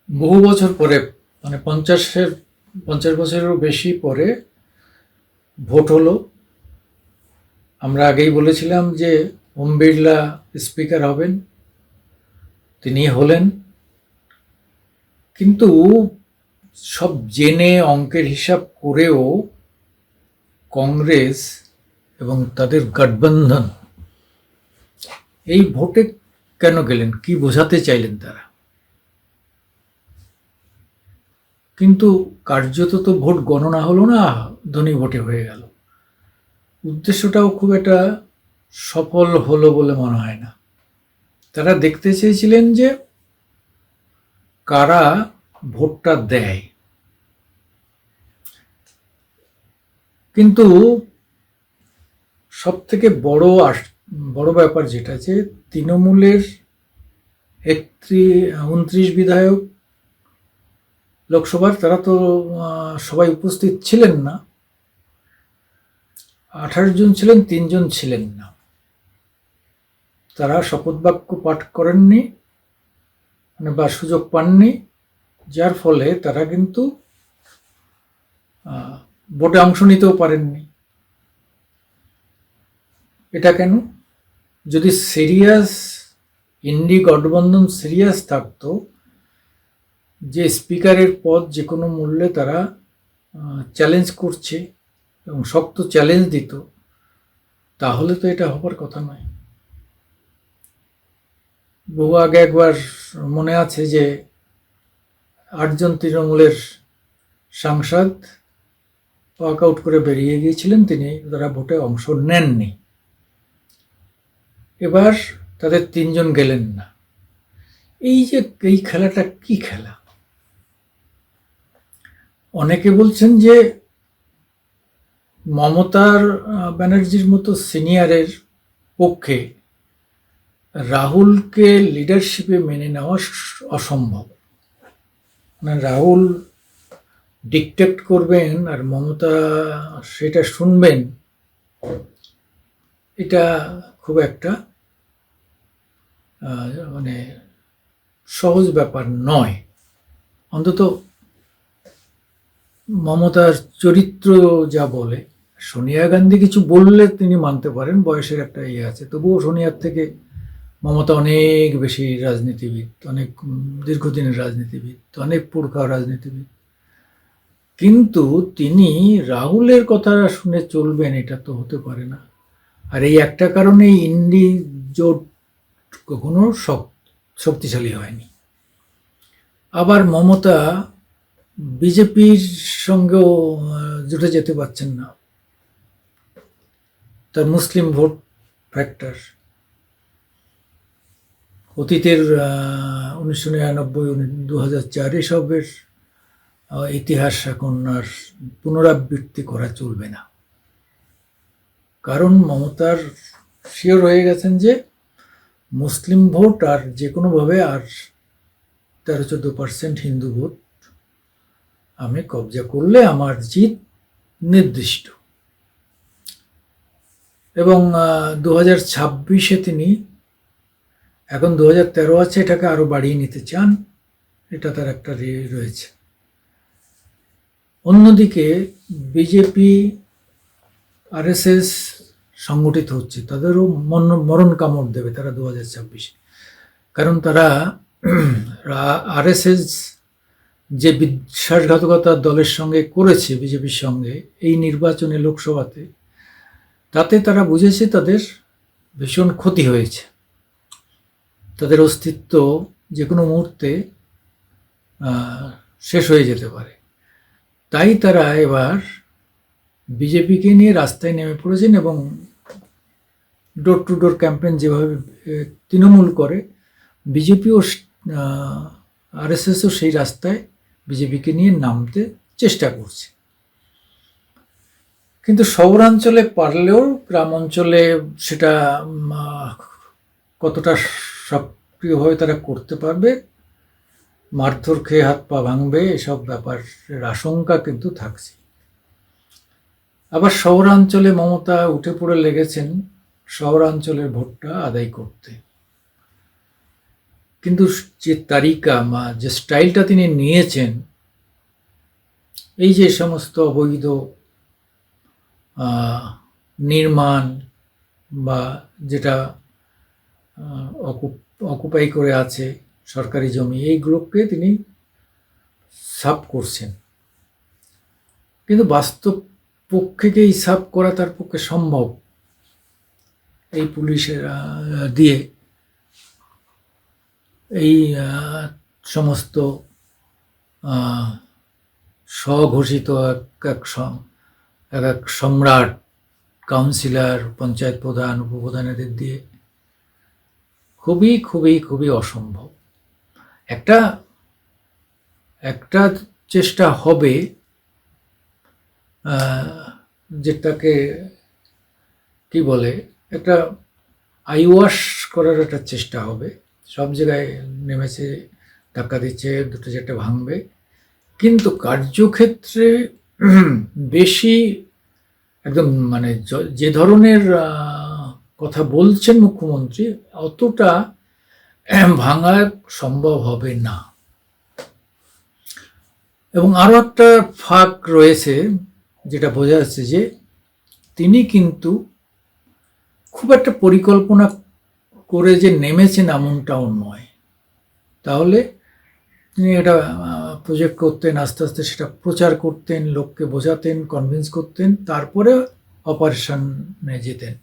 বহু বছর পরে, মানে 50 বছরেরও বেশি পরে ভোট হলো। আমরা আগেই বলেছিলাম যে ওম বিড়লা স্পিকার হবেন, তিনি হলেন। কিন্তু সব জেনে অঙ্কের হিসাব করেও কংগ্রেস এবং তাদের গঠবন্ধন এই ভোটে কেন গেলেন, কি বোঝাতে চাইলেন তারা? কিন্তু কার্যত তো ভোট গণনা হলো না, ধ্বনি ভোটে হয়ে গেল। উদ্দেশ্যটাও খুব একটা সফল হলো বলে মনে হয় না। তারা দেখতে চেয়েছিলেন যে কারা ভোটটা দেয়। কিন্তু সব থেকে বড় ব্যাপার যেটা, যে তৃণমূলের 29 বিধায়ক লোকসভার, তারা তো সবাই উপস্থিত ছিলেন না। 18 জন ছিলেন, 3 জন ছিলেন না। তারা শপথ বাক্য পাঠ করেননি, মানে বা সুযোগ পাননি, যার ফলে তারা কিন্তু ভোটে অংশ নিতেও পারেননি। এটা কেন? যদি ইন্ডি গঠবন্ধন সিরিয়াস থাকতো যে স্পিকারের পদ যে কোনো মূল্যে তারা চ্যালেঞ্জ করছে এবং শক্ত চ্যালেঞ্জ দিত, তাহলে তো এটা হবার কথা নয়। বহু আগে একবার মনে আছে যে 8 জন তৃণমূলের সাংসদ ওয়াক আউট করে বেরিয়ে গিয়েছিলেন, তারা ভোটে অংশ নেননি। এবার তাদের 3 জন গেলেন না। এই খেলাটা কি খেলা? অনেকে বলছেন যে মমতার ব্যানার্জির মতো সিনিয়রের পক্ষে রাহুলকে লিডারশিপে মেনে নেওয়া অসম্ভব। মানে রাহুল ডিকটেক্ট করবেন আর মমতা সেটা শুনবেন, এটা খুব একটা মানে সহজ ব্যাপার নয়। অন্তত মমতার চরিত্র যা বলে, সোনিয়া গান্ধী কিছু বললে তিনি মানতে পারেন, বয়সের একটা ইয়ে আছে, তবুও সোনিয়ার থেকে মমতা অনেক বেশি রাজনীতিবিদ, অনেক দীর্ঘদিনের রাজনীতিবিদ, অনেক পুরখা রাজনীতিবিদ। কিন্তু তিনি রাহুলের কথা শুনে চলবেন, এটা তো হতে পারে না। আর এই একটা কারণে ইন্ডি জোট কখনো শক্তিশালী হয়নি। আবার মমতা বিজেপির সঙ্গেও জুটে যেতে পারছেন না, তার মুসলিম ভোট ফ্যাক্টর। অতীতের 1999, 2004 এসবের ইতিহাস এখন আর পুনরাবৃত্তি করা চলবে না। কারণ মমতার শিওর হয়ে গেছেন যে মুসলিম ভোট আর যে কোনোভাবে আর 13-14% হিন্দু ভোট আমি কবজা করলে আমার জিত নির্দিষ্ট। এবং 2026-এ তিনি, এখন 2013 আছে, এটাকে আরো বাড়িয়ে নিতে চান, এটা তার একটা রয়েছে। অন্যদিকে বিজেপি আরএসএস সংগঠিত হচ্ছে, তাদেরও মরণ কামড় দেবে তারা 2026-এ। কারণ তারা আরএসএস যে বিশ্বাসঘাতকতা দলের সঙ্গে করেছে, বিজেপির সঙ্গে এই নির্বাচনে, লোকসভাতে, তাতে তারা বুঝেছে তাদের ভীষণ ক্ষতি হয়েছে, তাদের অস্তিত্ব যে কোনো মুহূর্তে শেষ হয়ে যেতে পারে। তাই তারা এবার বিজেপিকে নিয়ে রাস্তায় নেমে পড়েছেন এবং ডোর টু ডোর ক্যাম্পেইন যেভাবে তৃণমূল করে, বিজেপিও আরএসএসও সেই রাস্তায় বিজেপিকে নিয়ে নামতে চেষ্টা করছে। কিন্তু শহরাঞ্চলে পারলেও গ্রাম অঞ্চলে সেটা কতটা সক্রিয়ভাবে তারা করতে পারবে, মারধর খেয়ে হাত পা ভাঙবে, এসব ব্যাপারের আশঙ্কা কিন্তু থাকছে। আবার শহরাঞ্চলে মমতা উঠে পড়ে লেগেছেন শহরাঞ্চলের ভোটটা আদায় করতে। কিন্তু যে তারিকা বা যে স্টাইলটা তিনি নিয়েছেন, এই যে সমস্ত অবৈধ নির্মাণ বা যেটা অকুপাই করে আছে সরকারি জমি, এইগুলোকে তিনি সাফ করছেন। কিন্তু বাস্তব পক্ষে কি এই সাফ করা তার পক্ষে সম্ভব এই পুলিশের দিয়ে? এই সমস্ত স্বঘোষিত এক এক সম্রাট, কাউন্সিলর, পঞ্চায়েত প্রধান, উপপ্রধানেদের দিয়ে খুবই খুবই খুবই অসম্ভব। একটা একটা চেষ্টা হবে, যেটাকে কি বলে, একটা আইওয়াশ করার একটা চেষ্টা হবে। সব জায়গায় নেমেছে, ধাক্কা দিচ্ছে, দুটো চারটে ভাঙবে, কিন্তু কার্যক্ষেত্রে বেশি একদম মানে যে ধরনের কথা বলছেন মুখ্যমন্ত্রী, অতটা ভাঙা সম্ভব হবে না। এবং আরও একটা ফাঁক রয়েছে, যেটা বোঝা যাচ্ছে যে তিনি কিন্তু খুব একটা পরিকল্পনা করে যে নেমেছেন এমনটাও নয়। তাহলে তিনি এটা প্রজেক্ট করতেন, আস্তে আস্তে সেটা প্রচার করতেন, লোককে বোঝাতেন, কনভিন্স করতেন, তারপরে অপারেশনে যেতেন।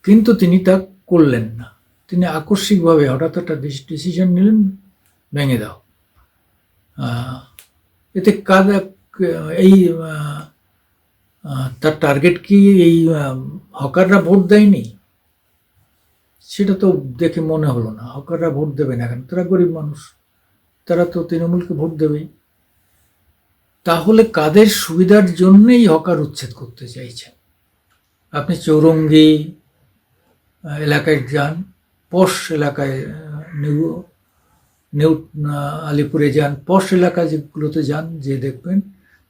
কিন্তু তিনি তা করলেন না। তিনি আকস্মিকভাবে হঠাৎ একটা ডিসিশন নিলেন, ভেঙে দাও। এতে এই তার টার্গেট কি এই হকাররা ভোট দেয়নি? সেটা তো দেখে মনে হলো না। হকাররা ভোট দেবে না কেন? তারা গরিব মানুষ, তারা তো তৃণমূলকে ভোট দেবেই। তাহলে কাদের সুবিধার জন্যই হকার উচ্ছেদ করতে চাইছেন? আপনি চৌরঙ্গি এলাকায় যান, পশ এলাকায়, নিউ আলিপুরে যান, পশ এলাকা যেগুলোতে যান, যে দেখবেন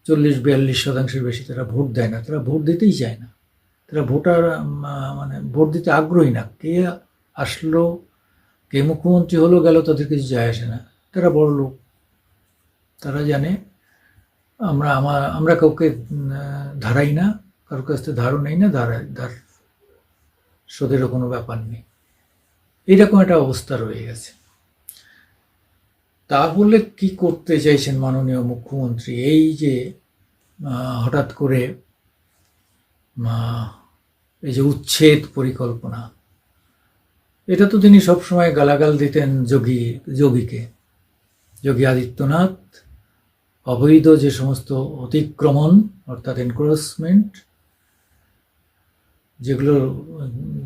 40-42% বেশি তারা ভোট দেয় না। তারা ভোট দিতেই চায় না। তারা ভোটার মানে ভোট দিতে আগ্রহী না। কে আসলো, কে মুখ্যমন্ত্রী হলো গেল, তাদের কিছু যায় আসে না। তারা বড় লোক, তারা জানে আমরা কাউকে ধারাই না, কারোর কাছ থেকে ধারও নেই না, ধার শোধেরও কোনো ব্যাপার নেই। এইরকম একটা অবস্থা রয়ে গেছে। তাহলে কি করতে চাইছেন মাননীয় মুখ্যমন্ত্রী? এই যে হঠাৎ করে এই যে উচ্ছেদ পরিকল্পনা, এটা তো তিনি সবসময় গালাগাল দিতেন যোগী আদিত্যনাথ। অবৈধ যে সমস্ত অতিক্রমণ, অর্থাৎ এনক্রোচমেন্ট, যেগুলো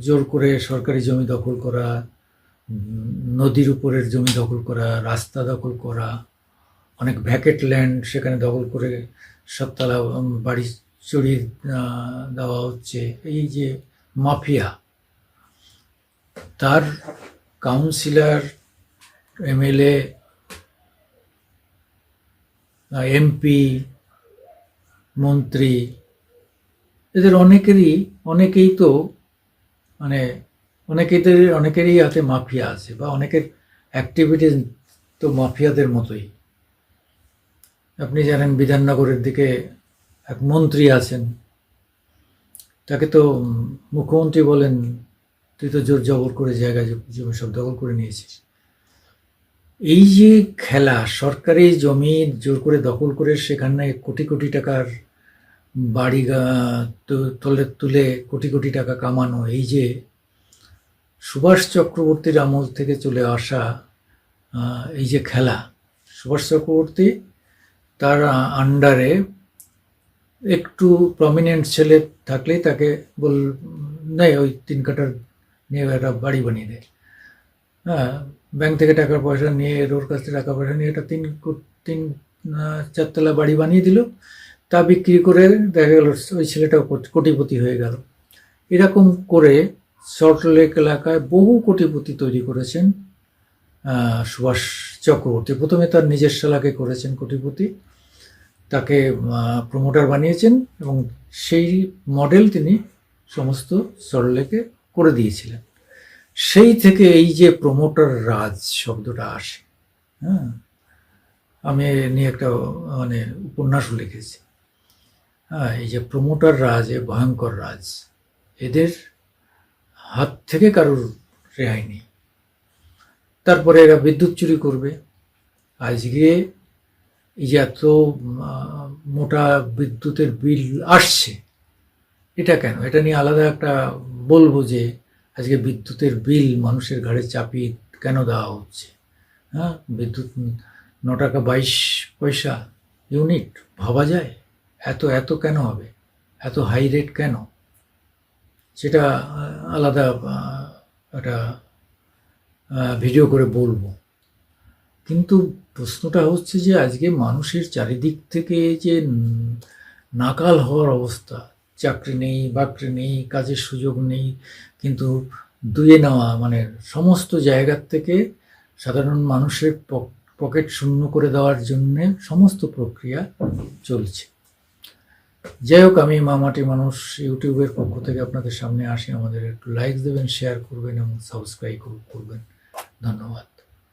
জোর করে সরকারি জমি দখল করা, নদীর উপরের জমি দখল করা, রাস্তা দখল করা, অনেক ভ্যাকেট ল্যান্ড সেখানে দখল করে সবতলা বাড়ি চড়িয়ে দেওয়া হচ্ছে। এই যে মাফিয়া, তার কাউন্সিলর, এমএলএ, এমপি, মন্ত্রী, এদের অনেকেই তো মানে অনেকেরই হাতে মাফিয়া আছে, বা অনেকের অ্যাক্টিভিটিস তো মাফিয়াদের মতোই। আপনি জানেন বিধাননগরের দিকে এক মন্ত্রী আছেন, তাকে তো মুখ্যমন্ত্রী বলেন, তুই তো জোর জবর করে জায়গা জমি সব দখল করে নিয়েছিস। এই যে খেলা, সরকারি জমি জোর করে দখল করে সেখানে কোটি কোটি টাকার বাড়ি তুলে কোটি কোটি টাকা কামানো, এই যে সুভাষ চক্রবর্তীর আমল থেকে চলে আসা এই যে খেলা, সুভাষ চক্রবর্তী তার আন্ডারে একটু প্রমিনেন্ট ছেলে থাকলেই তাকে নেই ওই 3 কাঠার নিয়ে একটা বাড়ি বানিয়ে দেয়। হ্যাঁ, ব্যাংক থেকে টাকা পয়সা নিয়ে, ওর কাছ থেকে টাকা পয়সা নিয়ে একটা 3-4 তলা বাড়ি বানিয়ে দিল। তা বিক্রি করে দেখা গেল ওই ছেলেটাও কোটিপতি হয়ে গেল। এরকম করে সল্টলেক এলাকায় বহু কোটিপতি তৈরি করেছেন সুভাষ চক্রবর্তী। প্রথমে তার নিজের শালাকে করেছেন কোটিপতি, তাকে প্রমোটার বানিয়েছেন, এবং সেই মডেল তিনি সমস্ত সল্টলেকে করে দিয়েছিলেন। সেই থেকে এই যে প্রমোটার রাজ শব্দটা আসে। হ্যাঁ, আমি এ নিয়ে একটা মানে উপন্যাসও লিখেছি। হ্যাঁ, এই যে প্রমোটার রাজ, এ ভয়ঙ্কর রাজ, এদের হাত থেকে কারোর রেহাই নেই। তারপরে এরা বিদ্যুৎ চুরি করবে। আজকে এই যে এত মোটা বিদ্যুতের বিল আসছে, এটা কেন? এটা নিয়ে আলাদা একটা বলবো যে আজকে বিদ্যুতের বিল মানুষের ঘাড়ে চাপিয়ে কেন দেওয়া হচ্ছে। হ্যাঁ, বিদ্যুৎ 9 টাকা 22 পয়সা ইউনিট, ভাবা যায়? এত এত কেন হবে? এত হাই রেট কেন? সেটা আলাদা একটা ভিডিও করে বলবো। কিন্তু প্রশ্নটা হচ্ছে যে আজকে মানুষের চারিদিক থেকে যে নাকাল হওয়ার অবস্থা, চাকরি নেই, বাকরি নেই, কাজের সুযোগ নেই, কিন্তু দুয়ে নেওয়া মানে সমস্ত জায়গার থেকে সাধারণ মানুষের পকেট শূন্য করে দেওয়ার জন্যে সমস্ত প্রক্রিয়া চলছে। যাই হোক, আমি মামাটি মানুষ ইউটিউবের পক্ষ থেকে আপনাদের সামনে আসি। আমাদের একটু লাইক দেবেন, শেয়ার করবেন এবং সাবস্ক্রাইব করবেন। ধন্যবাদ।